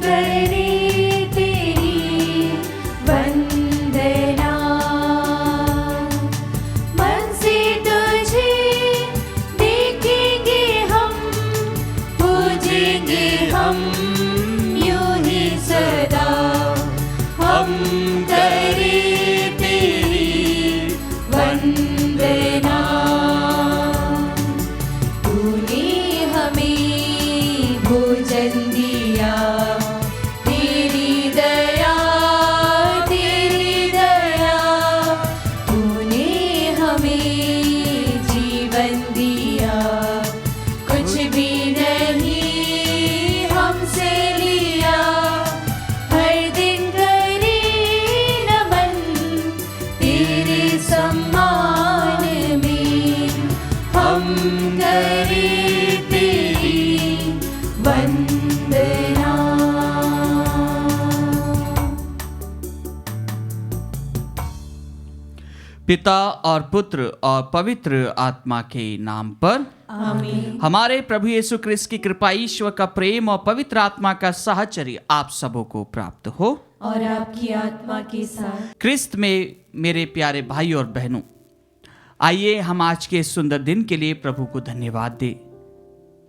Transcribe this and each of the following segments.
करे तेरी वंदना, मन से तुझे देखेंगे हम, पूजेंगे हम यूं ही सदा। हम करे तेरी वंदना, तूने हमें भोजन दिया, तेरी दया, तेरी दया, तूने हमें जीवन दिया, कुछ भी नहीं हमसे लिया। हर दिन करे नमन तेरे सम्मान में, हम करे तेरी वंदना। पिता और पुत्र और पवित्र आत्मा के नाम पर आमीन। हमारे प्रभु यीशु क्रिस्त की कृपा, ईश्वर का प्रेम और पवित्र आत्मा का साहचर्य आप सबों को प्राप्त हो और आपकी आत्मा के साथ। क्रिस्त में मेरे प्यारे भाई और बहनों, आइए हम आज के इस सुंदर दिन के लिए प्रभु को धन्यवाद दें।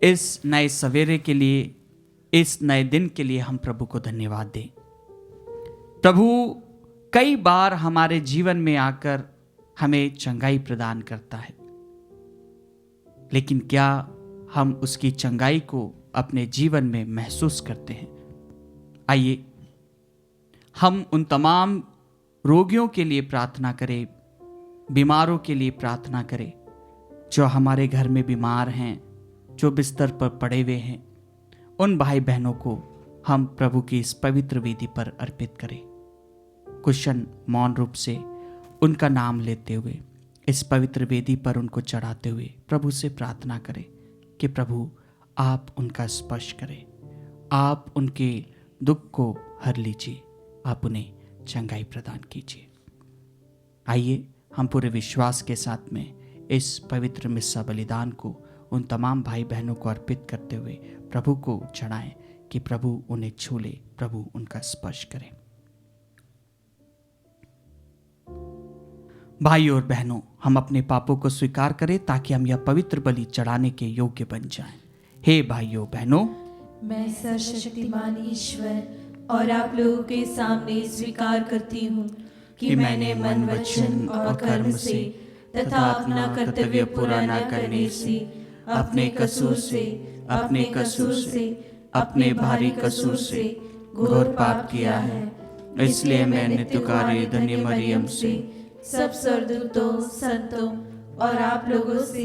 इस नए सवेरे के लिए, इस नए दिन के लिए हम प्रभु को धन्यवाद दें। प्रभु कई बार हमारे जीवन में आकर हमें चंगाई प्रदान करता है, लेकिन क्या हम उसकी चंगाई को अपने जीवन में महसूस करते हैं? आइए हम उन तमाम रोगियों के लिए प्रार्थना करें, बीमारों के लिए प्रार्थना करें, जो हमारे घर में बीमार हैं, जो बिस्तर पर पड़े हुए हैं। उन भाई बहनों को हम प्रभु की इस पवित्र वेदी पर अर्पित करें। कुशन मौन रूप से उनका नाम लेते हुए, इस पवित्र वेदी पर उनको चढ़ाते हुए प्रभु से प्रार्थना करें कि प्रभु आप उनका स्पर्श करें, आप उनके दुख को हर लीजिए, आप उन्हें चंगाई प्रदान कीजिए। आइए हम पूरे विश्वास के साथ में इस पवित्र मिस्सा बलिदान को उन तमाम भाई बहनों को अर्पित करते हुए प्रभु को चढ़ाएं कि प्रभु उन्हें छू ले, प्रभु उनका स्पर्श करें। भाइयों और बहनों, हम अपने पापों को स्वीकार करें ताकि हम यह पवित्र बलि चढ़ाने के योग्य बन जाएं। हे भाइयों बहनों, मैं सर्वशक्तिमान ईश्वर और आप लोगों के सामने स्वीकार करती हूँ कि मैंने मन, वचन और कर्म से तथा अपना कर्तव्य पूरा न करने से, अपने कसूर से, अपने भारी कसूर से घोर पाप किया है। इसलिए मैं नित्यकारी धन्य मरियम से, सब स्वर्गदूतों, संतों और आप लोगों से,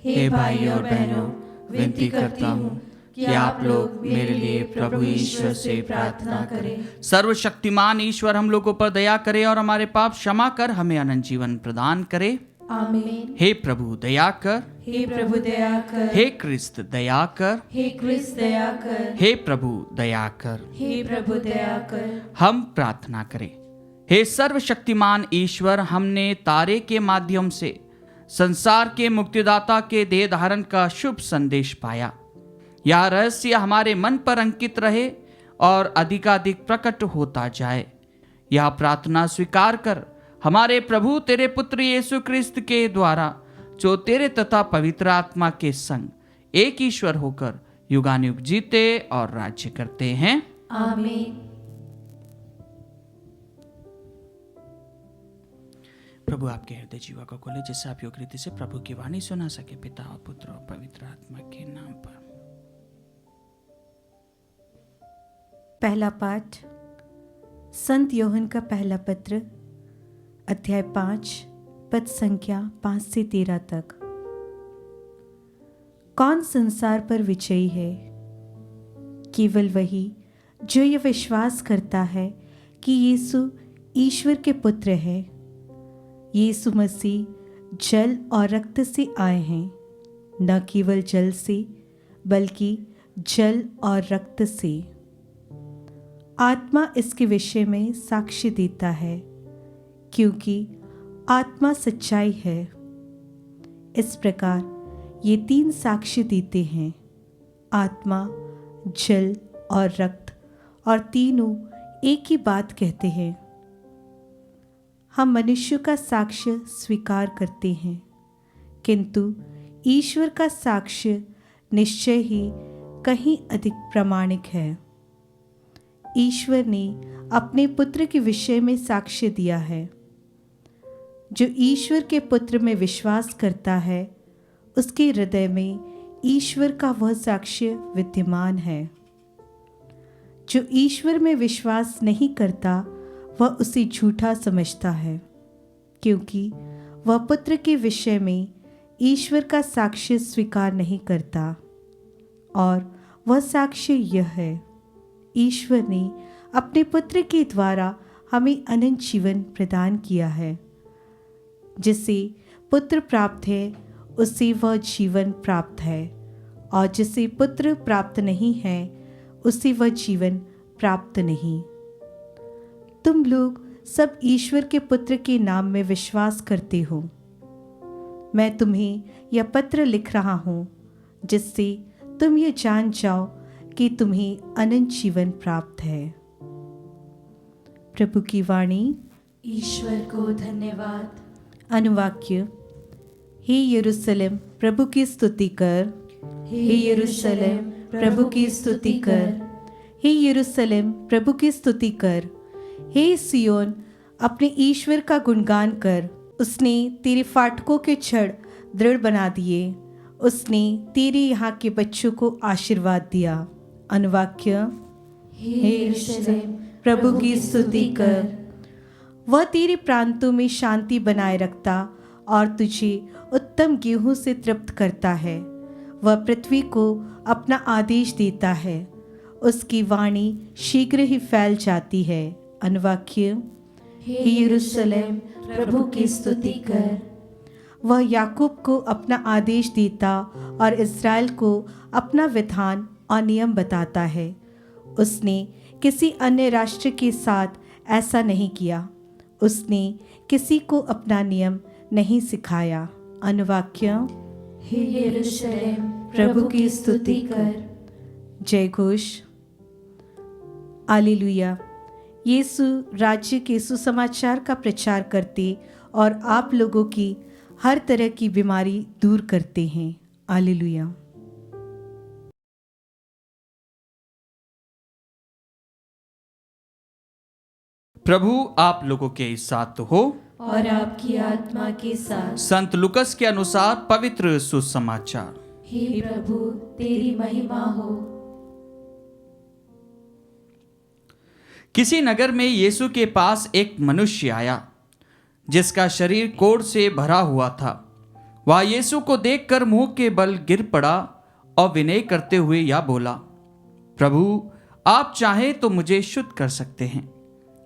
हे भाई और बहनों, विनती करता हूँ कि आप लोग मेरे लिए प्रभु ईश्वर से प्रार्थना करें। सर्वशक्तिमान ईश्वर हम लोगों पर दया करे और हमारे पाप क्षमा कर हमें अनंत जीवन प्रदान करे। आमीन। हे प्रभु दया कर, हे प्रभु दया कर, हे क्रिस्त दया कर, हे क्रिस्त दया कर, हे प्रभु दया कर। हे प्रभु दया कर। हम प्रार्थना करें। हे सर्वशक्तिमान ईश्वर, हमने तारे के माध्यम से संसार के मुक्तिदाता के देह धारण का शुभ संदेश पाया। यह रहस्य हमारे मन पर अंकित रहे और अधिकाधिक प्रकट होता जाए। यह प्रार्थना स्वीकार कर हमारे प्रभु तेरे पुत्र यीशु क्रिस्त के द्वारा, जो तेरे तथा पवित्र आत्मा के संग एक ईश्वर होकर युगानुयुग जीते और राज्य करते हैं। आमीन। प्रभु आपके हृदय जीवा को खोले, जिससे आप योग्य रीति से प्रभु की वाणी सुना सके। पिता और पुत्र और पवित्र आत्मा के नाम पर। पहला पाठ संत योहन का पहला पत्र, अध्याय 5, पद संख्या 5 से 13 तक। कौन संसार पर विजयी है? केवल वही जो ये विश्वास करता है कि यीशु ईश्वर के पुत्र है। यीशु मसीह जल और रक्त से आए हैं, न केवल जल से बल्कि जल और रक्त से। आत्मा इसके विषय में साक्ष्य देता है, क्योंकि आत्मा सच्चाई है। इस प्रकार ये 3 साक्ष्य देते हैं, आत्मा, जल और रक्त, और तीनों एक ही बात कहते हैं। हम मनुष्य का साक्ष्य स्वीकार करते हैं, किंतु ईश्वर का साक्ष्य निश्चय ही कहीं अधिक प्रामाणिक है। ईश्वर ने अपने पुत्र के विषय में साक्ष्य दिया है। जो ईश्वर के पुत्र में विश्वास करता है, उसके हृदय में ईश्वर का वह साक्ष्य विद्यमान है। जो ईश्वर में विश्वास नहीं करता, वह उसे झूठा समझता है, क्योंकि वह पुत्र के विषय में ईश्वर का साक्ष्य स्वीकार नहीं करता। और वह साक्ष्य यह है, ईश्वर ने अपने पुत्र के द्वारा हमें अनंत जीवन प्रदान किया है। जिसे पुत्र प्राप्त है, उसे वह जीवन प्राप्त है, और जिसे पुत्र प्राप्त नहीं है, उसे वह जीवन प्राप्त नहीं। तुम लोग सब ईश्वर के पुत्र के नाम में विश्वास करते हो। मैं तुम्हें यह पत्र लिख रहा हूँ, जिससे तुम ये जान जाओ कि तुम्हें अनंत जीवन प्राप्त है। प्रभु की वाणी। ईश्वर को धन्यवाद। अनुवाक्य। हे यरूशलेम, प्रभु की स्तुति कर। हे यरूशलेम, प्रभु की स्तुति कर। हे यरूशलेम, प्रभु की स्तुति कर। हे सियोन, अपने ईश्वर का गुणगान कर। उसने तेरे फाटकों के छड़ दृढ़ बना दिए। उसने तेरे यहाँ के बच्चों को आशीर्वाद दिया। अनुवाक्य। हे यरूशलेम, प्रभु की स्तुति कर। वह तेरे प्रांतों में शांति बनाए रखता और तुझे उत्तम गेहूं से तृप्त करता है। वह पृथ्वी को अपना आदेश देता है, उसकी वाणी शीघ्र ही फैल जाती है। अनुवाक्य। हे यरूशलेम, प्रभु की स्तुति कर। वह याकूब को अपना आदेश देता और इस्राएल को अपना विधान और नियम बताता है। उसने किसी अन्य राष्ट्र के साथ ऐसा नहीं किया। उसने किसी को अपना नियम नहीं सिखाया। अनुवाक्य। हे यरूशलेम, प्रभु की स्तुति कर। जय घोष। हालेलुया। यीशु राज्य के सुसमाचार का प्रचार करते और आप लोगों की हर तरह की बीमारी दूर करते हैं। हालेलुया। प्रभु आप लोगों के साथ हो और आपकी आत्मा के साथ। संत लुकस के अनुसार पवित्र सुसमाचार। हे प्रभु, तेरी महिमा हो। किसी नगर में यीशु के पास एक मनुष्य आया जिसका शरीर कोढ़ से भरा हुआ था। वह यीशु को देखकर मुंह के बल गिर पड़ा और विनय करते हुए यह बोला, प्रभु, आप चाहें तो मुझे शुद्ध कर सकते हैं।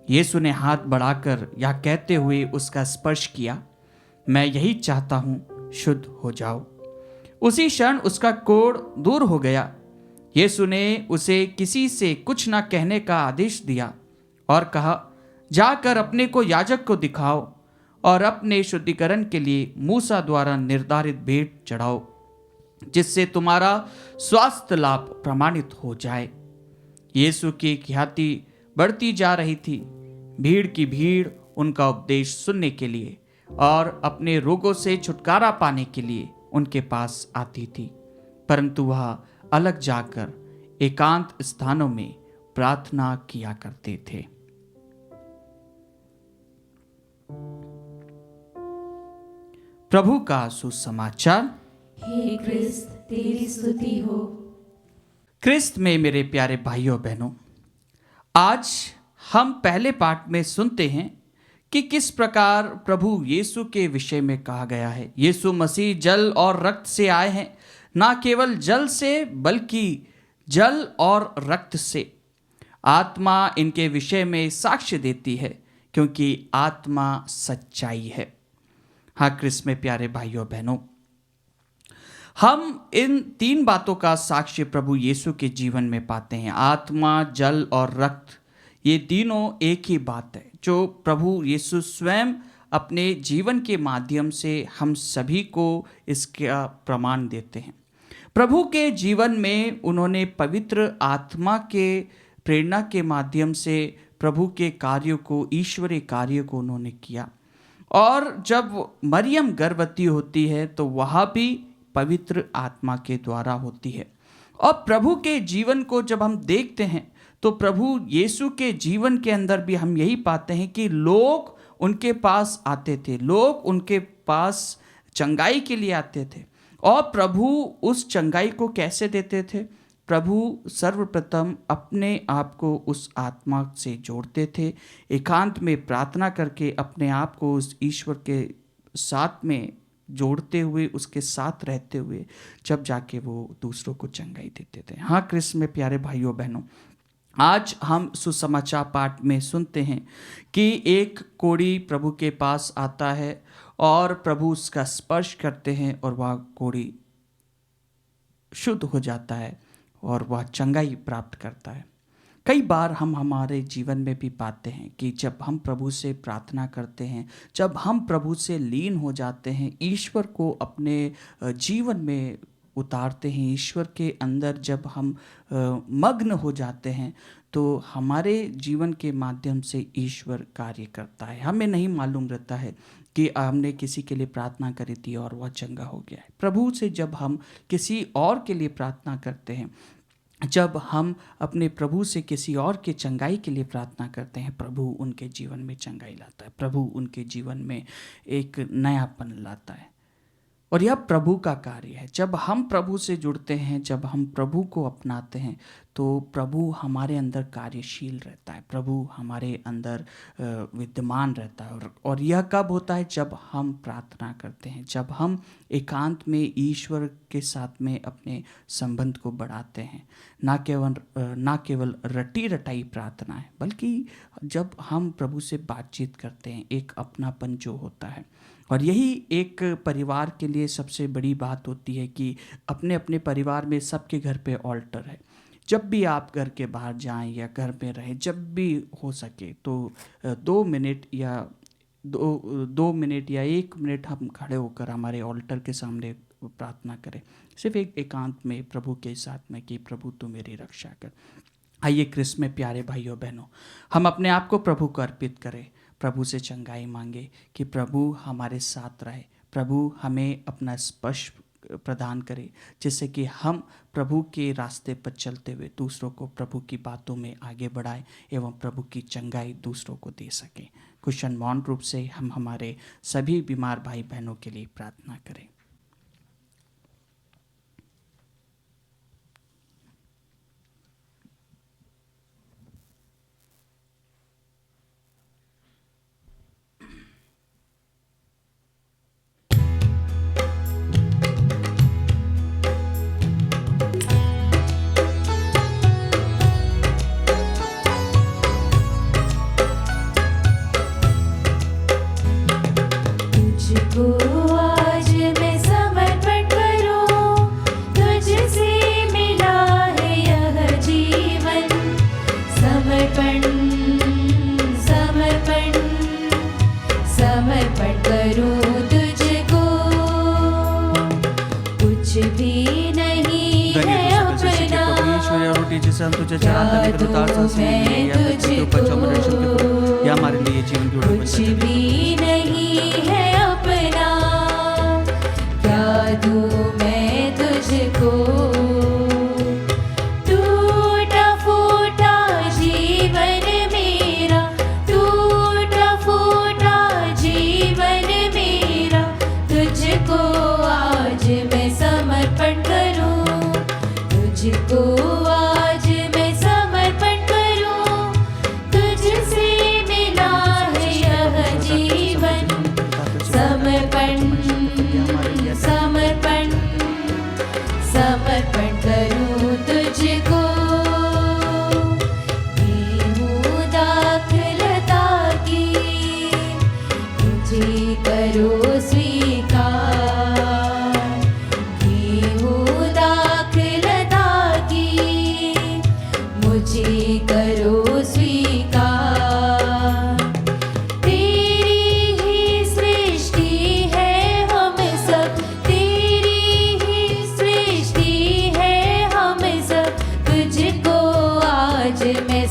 यीशु ने हाथ बढ़ाकर यह कहते हुए उसका स्पर्श किया, मैं यही चाहता हूँ, शुद्ध हो जाओ। उसी क्षण उसका कोढ़ दूर हो गया। यीशु ने उसे किसी से कुछ न कहने का आदेश दिया और कहा, जाकर अपने को याजक को दिखाओ और अपने शुद्धिकरण के लिए मूसा द्वारा निर्धारित भेंट चढ़ाओ, जिससे तुम्हारा स्वास्थ्य लाभ प्रमाणित हो जाए। यीशु की ख्याति बढ़ती जा रही थी। भीड़ की भीड़ उनका उपदेश सुनने के लिए और अपने रोगों से छुटकारा पाने के लिए उनके पास आती थी, परंतु वह अलग जाकर एकांत स्थानों में प्रार्थना किया करते थे। प्रभु का सुसमाचार। हे क्रिस्त, तेरी स्तुति हो। क्रिस्त में मेरे प्यारे भाइयों बहनों, आज हम पहले पाठ में सुनते हैं कि किस प्रकार प्रभु यीशु के विषय में कहा गया है। यीशु मसीह जल और रक्त से आए हैं, ना केवल जल से बल्कि जल और रक्त से। आत्मा इनके विषय में साक्ष्य देती है, क्योंकि आत्मा सच्चाई है। हाँ क्रिस्त में प्यारे भाइयों बहनों, हम इन तीन बातों का साक्ष्य प्रभु यीशु के जीवन में पाते हैं। आत्मा, जल और रक्त, ये तीनों एक ही बात है जो प्रभु यीशु स्वयं अपने जीवन के माध्यम से हम सभी को इसका प्रमाण देते हैं। प्रभु के जीवन में उन्होंने पवित्र आत्मा के प्रेरणा के माध्यम से प्रभु के कार्यों को, ईश्वरीय कार्य को उन्होंने किया। और जब मरियम गर्भवती होती है तो वह भी पवित्र आत्मा के द्वारा होती है। और प्रभु के जीवन को जब हम देखते हैं तो प्रभु यीशु के जीवन के अंदर भी हम यही पाते हैं कि लोग उनके पास आते थे, लोग उनके पास चंगाई के लिए आते थे। और प्रभु उस चंगाई को कैसे देते थे? प्रभु सर्वप्रथम अपने आप को उस आत्मा से जोड़ते थे, एकांत में प्रार्थना करके अपने आप को उस ईश्वर के साथ में जोड़ते हुए, उसके साथ रहते हुए जब जाके वो दूसरों को चंगाई देते थे। हाँ क्रिस्त में प्यारे भाइयों बहनों, आज हम सुसमाचार पाठ में सुनते हैं कि एक कोढ़ी प्रभु के पास आता है और प्रभु उसका स्पर्श करते हैं और वह कोढ़ी शुद्ध हो जाता है और वह चंगाई प्राप्त करता है। कई बार हम हमारे जीवन में भी पाते हैं कि जब हम प्रभु से प्रार्थना करते हैं, जब हम प्रभु से लीन हो जाते हैं, ईश्वर को अपने जीवन में उतारते हैं, ईश्वर के अंदर जब हम मग्न हो जाते हैं तो हमारे जीवन के माध्यम से ईश्वर कार्य करता है। हमें नहीं मालूम रहता है कि हमने किसी के लिए प्रार्थना करी थी और वह चंगा हो गया है। प्रभु से जब हम किसी और के लिए प्रार्थना करते हैं, जब हम अपने प्रभु से किसी और के चंगाई के लिए प्रार्थना करते हैं, प्रभु उनके जीवन में चंगाई लाता है, प्रभु उनके जीवन में एक नयापन लाता है। और यह प्रभु का कार्य है। जब हम प्रभु से जुड़ते हैं, जब हम प्रभु को अपनाते हैं तो प्रभु हमारे अंदर कार्यशील रहता है, प्रभु हमारे अंदर विद्यमान रहता है। और यह कब होता है? जब हम प्रार्थना करते हैं, जब हम एकांत में ईश्वर के साथ में अपने संबंध को बढ़ाते हैं। ना केवल रटी रटाई प्रार्थना है, बल्कि जब हम प्रभु से बातचीत करते हैं, एक अपनापन जो होता है। और यही एक परिवार के लिए सबसे बड़ी बात होती है कि अपने अपने परिवार में सबके घर पे ऑल्टर है। जब भी आप घर के बाहर जाएं या घर में रहें, जब भी हो सके तो 2 मिनट या 1 मिनट हम खड़े होकर हमारे ऑल्टर के सामने प्रार्थना करें, सिर्फ एक एकांत में प्रभु के साथ में कि प्रभु तू मेरी रक्षा कर। आइए क्रिस्त में प्यारे भाइयों बहनों, हम अपने आप को प्रभु को अर्पित करें, प्रभु से चंगाई मांगे कि प्रभु हमारे साथ रहे, प्रभु हमें अपना स्पर्श प्रदान करे, जिससे कि हम प्रभु के रास्ते पर चलते हुए दूसरों को प्रभु की बातों में आगे बढ़ाएं एवं प्रभु की चंगाई दूसरों को दे सकें। कुछ अनमोल रूप से हम हमारे सभी बीमार भाई बहनों के लिए प्रार्थना करें। आज मैं समर्पण करूं, तुझसे मिला है यह जीवन। समर्पण समर्पण समर्पण करूं तुझको, कुछ भी नहीं है अपना। रोटी जिसे हम तुझे चढ़ाते हमारे लिए जीवन की कुछ भी नहीं है अपना, क्या दूं मैं तुझको। टूटा फूटा जीवन मेरा, टूटा फूटा जीवन मेरा, तुझको आज मैं समर्पण करूं, तुझको आज मैं समर्पण करूं। तुझसे मिला है यह जीवन। समर्पण समर्पण समर्पण करूं तुझको। हूँ दाखलता की, मुझे करो स्वीकार। हूँ दाखलता की, मुझे करो स्वीकार। तेरी ही सृष्टि है हम सब, तेरी ही सृष्टि है हम सब, तुझको आज मैं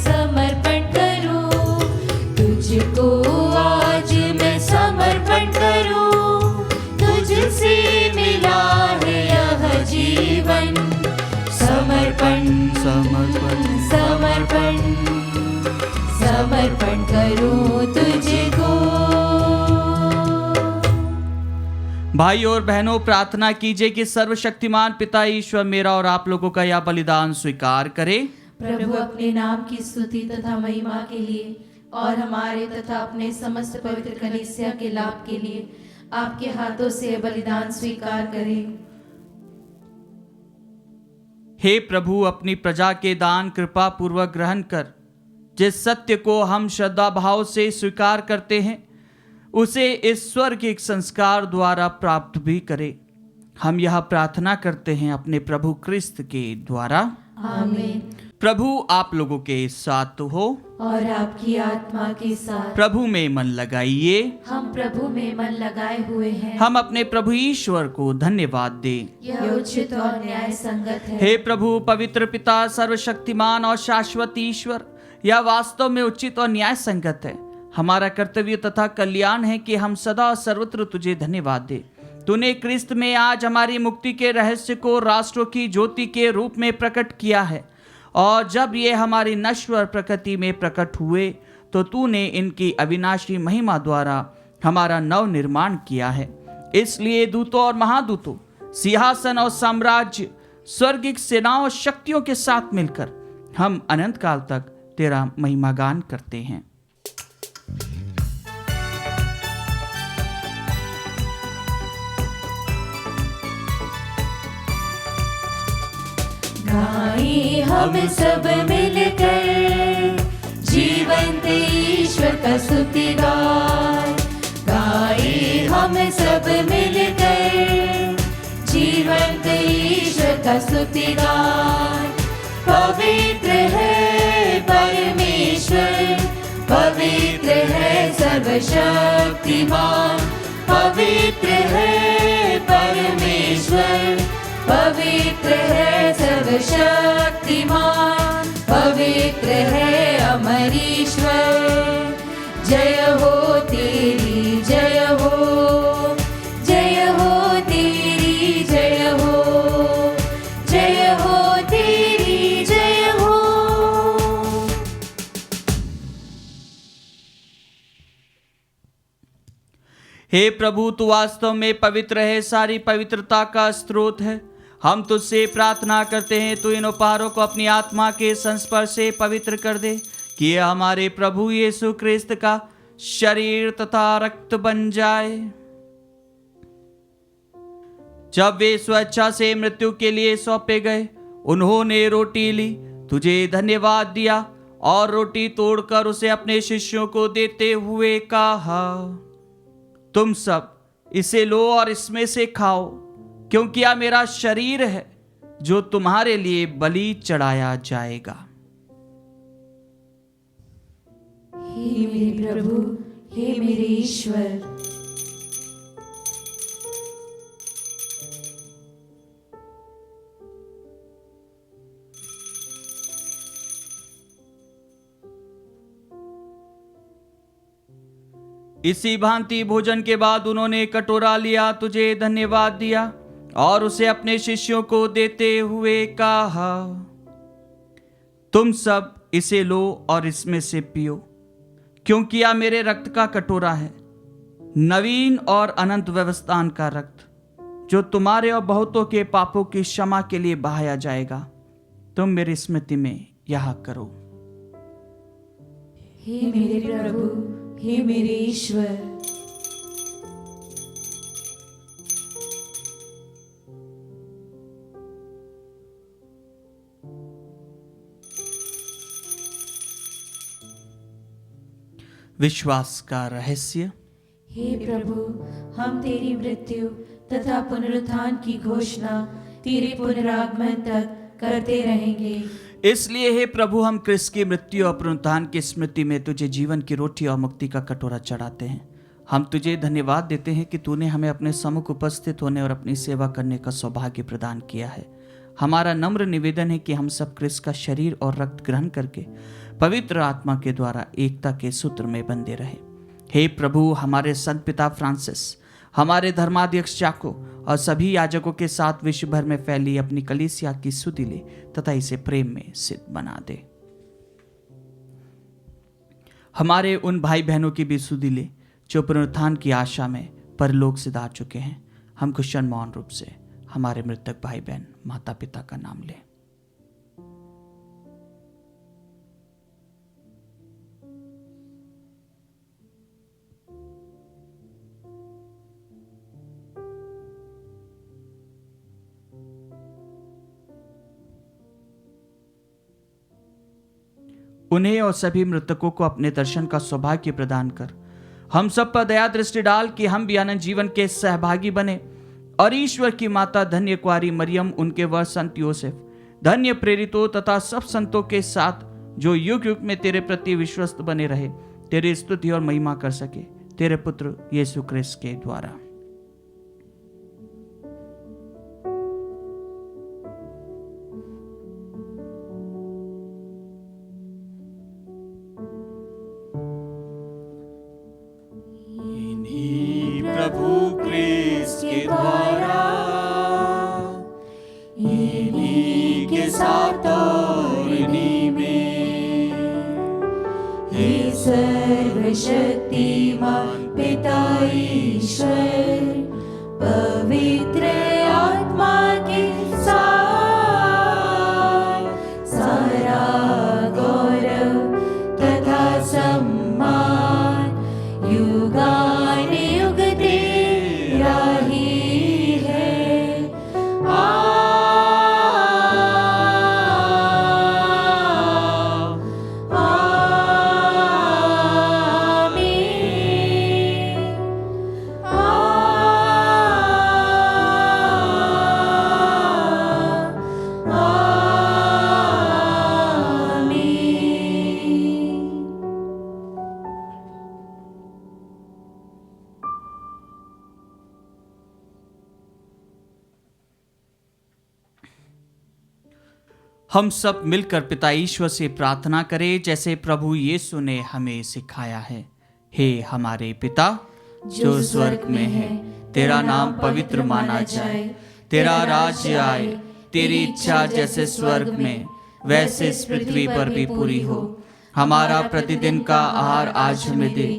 करूं तुझको। भाई और बहनों, प्रार्थना कीजिए कि सर्वशक्तिमान पिता ईश्वर मेरा और आप लोगों का यह बलिदान स्वीकार करे। प्रभु अपने नाम की स्तुति तथा महिमा के लिए और हमारे तथा अपने समस्त पवित्र कलीसिया के लाभ के लिए आपके हाथों से यह बलिदान स्वीकार करें। हे प्रभु, अपनी प्रजा के दान कृपा पूर्वक ग्रहण कर जिस सत्य को हम श्रद्धा भाव से स्वीकार करते हैं उसे इस स्वर्गीय संस्कार द्वारा प्राप्त भी करे। हम यह प्रार्थना करते हैं अपने प्रभु क्रिस्त के द्वारा। आमीन। प्रभु आप लोगों के साथ हो और आपकी आत्मा के साथ। प्रभु में मन लगाइए। हम प्रभु में मन लगाए हुए हैं। हम अपने प्रभु ईश्वर को धन्यवाद दें। यह उचित और न्याय संगत है। हे प्रभु पवित्र पिता, सर्वशक्तिमान और शाश्वत ईश्वर, यह वास्तव में उचित और न्याय संगत है। हमारा कर्तव्य तथा कल्याण है कि हम सदा और सर्वत्र तुझे धन्यवाद दें। तूने क्रिस्त में आज हमारी मुक्ति के रहस्य को राष्ट्रों की ज्योति के रूप में प्रकट किया है, और जब ये हमारी नश्वर प्रकृति में प्रकट हुए तो तूने इनकी अविनाशी महिमा द्वारा हमारा नव निर्माण किया है। इसलिए दूतों और महादूतों, सिंहासन और साम्राज्य, स्वर्गिक सेनाओं और शक्तियों के साथ मिलकर हम अनंत काल तक तेरा महिमागान करते हैं। गाएं हम सब मिलकर जीवंत ईश्वर का स्तुतिगान। गाएं हम सब मिलकर जीवंत ईश्वर का स्तुतिगान। पवित्र है परमेश्वर, पवित्र है सर्वशक्तिमान। पवित्र है परमेश्वर, पवित्र है सर्वशक्तिमान। पवित्र है अमर ईश्वर। जय हो तेरी जय हो, जय हो तेरी जय हो, जय हो तेरी जय हो। हे प्रभु, तू वास्तव में पवित्र है, सारी पवित्रता का स्रोत है। हम तुझसे प्रार्थना करते हैं तू इन उपहारों को अपनी आत्मा के संस्पर्श से पवित्र कर दे कि ये हमारे प्रभु यीशु क्रिस्त का शरीर तथा रक्त बन जाए। जब वे स्वेच्छा से मृत्यु के लिए सौंपे गए, उन्होंने रोटी ली, तुझे धन्यवाद दिया और रोटी तोड़कर उसे अपने शिष्यों को देते हुए कहा, तुम सब इसे लो और इसमें से खाओ, क्योंकि यह मेरा शरीर है जो तुम्हारे लिए बलि चढ़ाया जाएगा। हे मेरे प्रभु, हे मेरे ईश्वर। इसी भांति भोजन के बाद उन्होंने कटोरा लिया, तुझे धन्यवाद दिया और उसे अपने शिष्यों को देते हुए कहा, तुम सब इसे लो और इसमें से पियो, क्योंकि यह मेरे रक्त का कटोरा है, नवीन और अनंत व्यवस्थान का रक्त, जो तुम्हारे और बहुतों के पापों की क्षमा के लिए बहाया जाएगा। तुम मेरी स्मृति में यह करो। हे मेरे प्रभु, हे मेरे ईश्वर। विश्वास का रहस्य। हे प्रभु, हम तेरी मृत्यु तथा पुनरुत्थान की घोषणा तेरे पुनरागमन तक करते रहेंगे। इसलिए हे प्रभु, हम क्रिस्त की मृत्यु और पुनरुत्थान की स्मृति में तुझे जीवन की रोटी और मुक्ति का कटोरा चढ़ाते हैं। हम तुझे धन्यवाद देते हैं कि तूने हमें अपने सम्मुख उपस्थित होने और अपनी सेवा करने का सौभाग्य प्रदान किया है। हमारा नम्र निवेदन है कि हम सब क्रिस्त का शरीर और रक्त ग्रहण करके पवित्र आत्मा के द्वारा एकता के सूत्र में बंधे रहे। हे प्रभु, हमारे संत पिता फ्रांसिस, हमारे धर्माध्यक्ष चाको और सभी याजकों के साथ विश्व भर में फैली अपनी कलीसिया की सुधि ले तथा इसे प्रेम में सिद्ध बना दे। हमारे उन भाई बहनों की भी सुधि ले जो पुनरुत्थान की आशा में परलोक से जा चुके हैं। हम क्वेश्चन मौन रूप से हमारे मृतक भाई बहन माता पिता का नाम लें। उन्हें और सभी मृतकों को अपने दर्शन का सौभाग्य प्रदान कर हम सब पर दया दृष्टि डाल कि हम भी अनंत जीवन के सहभागी बने और ईश्वर की माता धन्य कुआरी मरियम, उनके वर संत योसेफ, धन्य प्रेरितों तथा सब संतों के साथ जो युग युग में तेरे प्रति विश्वस्त बने रहे, तेरी स्तुति और महिमा कर सके तेरे पुत्र यीशु क्रिस्त के द्वारा। प्रभु क्रिस्त के द्वारा इन्हीं के साथ और इन्हीं में हे सर्वशक्तिमान पिता ईश्वर पवित्र आत्मा के साथ सारा गौरव तथा सम्मान युगान युग तेरा ही है। हम सब मिलकर पिता ईश्वर से प्रार्थना करें जैसे प्रभु यीशु ने हमें सिखाया है। हे हमारे पिता जो स्वर्ग में है, तेरा नाम पवित्र माना जाए, तेरा राज्य आए, तेरी इच्छा जैसे स्वर्ग में वैसे इस पृथ्वी पर भी पूरी हो। हमारा प्रतिदिन का आहार आज हमें दे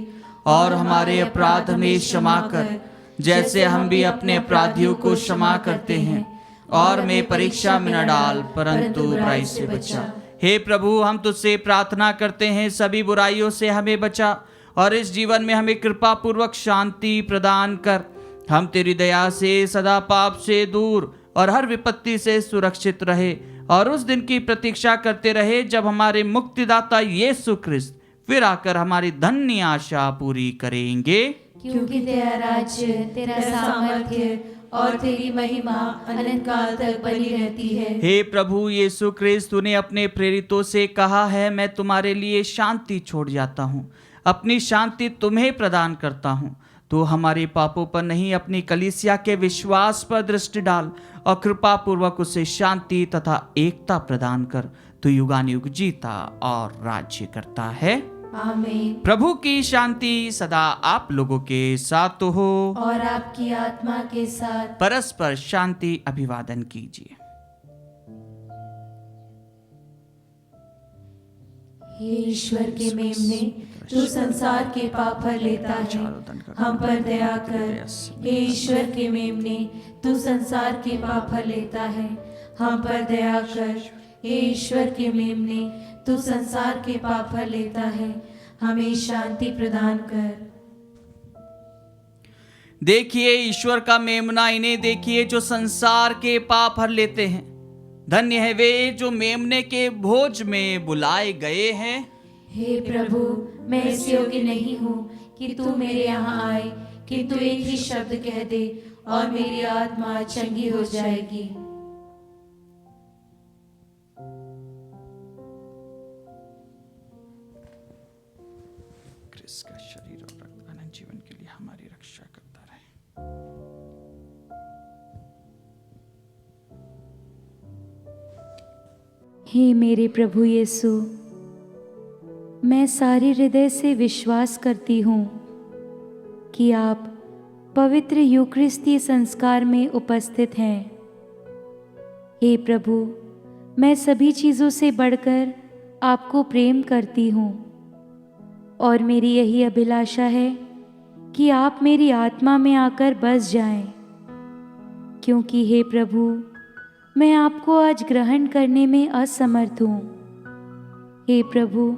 और हमारे अपराध हमें क्षमा कर जैसे हम भी अपने अपराधियों को क्षमा करते हैं, और मैं परीक्षा में न डाल परंतु बुराई से बचा। हे प्रभु, हम तुझसे प्रार्थना करते हैं सभी बुराइयों से हमें बचा और इस जीवन में हमें कृपा पूर्वक शांति प्रदान कर। हम तेरी दया से सदा पाप से दूर और हर विपत्ति से सुरक्षित रहे और उस दिन की प्रतीक्षा करते रहे जब हमारे मुक्तिदाता यीशु क्रिस्त फिर आकर हमारी धन्य आशा पूरी करेंगे। क्योंकि तेरा राज्य, तेरा सामर्थ्य और तेरी महिमा अनंत काल तक बनी रहती है। हे प्रभु यीशु क्रिस्त, तूने अपने प्रेरितों से कहा है, मैं तुम्हारे लिए शांति छोड़ जाता हूँ, अपनी शांति तुम्हें प्रदान करता हूँ। तो हमारे पापों पर नहीं, अपनी कलीसिया के विश्वास पर दृष्टि डाल और कृपा पूर्वक उसे शांति तथा एकता प्रदान कर। तू युगानुयुग जीता और राज्य करता है। आमीन। प्रभु की शांति सदा आप लोगों के साथ हो और आपकी आत्मा के साथ। परस्पर शांति अभिवादन कीजिए। हे ईश्वर के मेमने, तू संसार के पाप हर लेता है, हम पर दया कर। हे ईश्वर के मेमने, तू संसार के पाप हर लेता है, हम पर दया कर। हे ईश्वर के मेमने, तू संसार के पाप हर लेता है, हमें शांति प्रदान कर। देखिए ईश्वर का मेमना, इन्हें देखिए जो संसार के पाप हर लेते हैं। धन्य है वे जो मेमने के भोज में बुलाए गए हैं। हे प्रभु, मैं इस योग्य नहीं हूँ कि तू मेरे यहाँ आए, किंतु एक ही शब्द कह दे और मेरी आत्मा चंगी हो जाएगी। क्रिस्त का शरीर और रक्त अनंत जीवन के लिए हमारी रक्षा करता रहे। हे मेरे प्रभु यीशु, मैं सारे हृदय से विश्वास करती हूँ कि आप पवित्र यूकरिस्ती संस्कार में उपस्थित हैं। हे प्रभु, मैं सभी चीज़ों से बढ़कर आपको प्रेम करती हूँ। और मेरी यही अभिलाषा है कि आप मेरी आत्मा में आकर बस जाएं, क्योंकि हे प्रभु, मैं आपको आज ग्रहण करने में असमर्थ हूँ। हे प्रभु,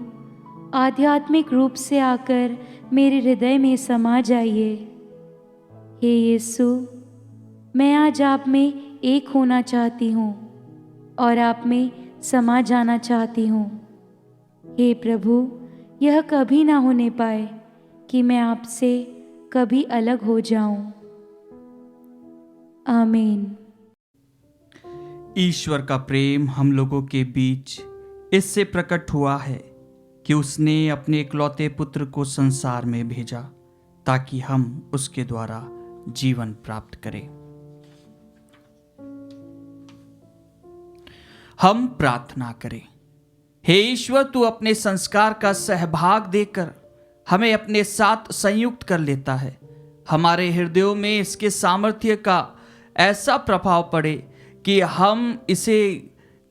आध्यात्मिक रूप से आकर मेरे हृदय में समा जाइए। हे यीशु, मैं आज आप में एक होना चाहती हूँ और आप में समा जाना चाहती हूँ। हे प्रभु, यह कभी ना होने पाए कि मैं आपसे कभी अलग हो जाऊं। आमीन। ईश्वर का प्रेम हम लोगों के बीच इससे प्रकट हुआ है कि उसने अपने इकलौते पुत्र को संसार में भेजा ताकि हम उसके द्वारा जीवन प्राप्त करें। हम प्रार्थना करें। हे ईश्वर, तू अपने संस्कार का सहभाग देकर हमें अपने साथ संयुक्त कर लेता है। हमारे हृदयों में इसके सामर्थ्य का ऐसा प्रभाव पड़े कि हम इसे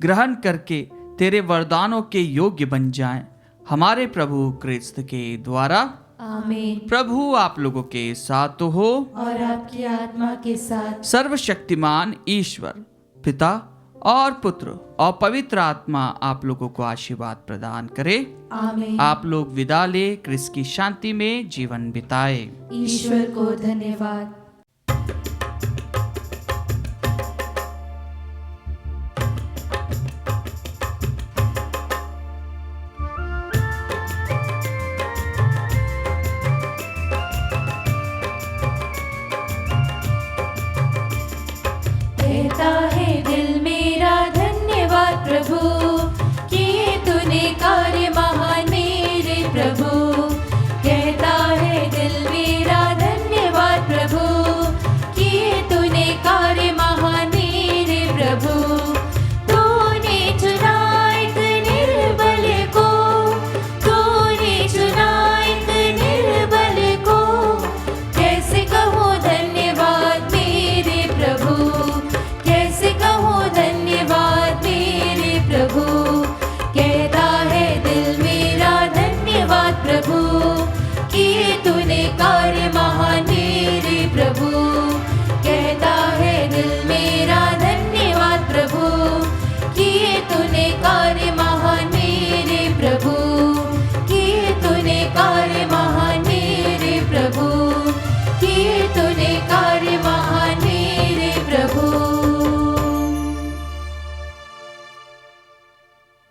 ग्रहण करके तेरे वरदानों के योग्य बन जाएं। हमारे प्रभु क्रिस्त के द्वारा। आमीन। प्रभु आप लोगों के साथ हो और आपकी आत्मा के साथ। सर्वशक्तिमान ईश्वर पिता और पुत्र और पवित्र आत्मा आप लोगों को आशीर्वाद प्रदान करे। आमीन। आप लोग विदा ले क्रिस्त की शांति में जीवन बिताए। ईश्वर को धन्यवाद।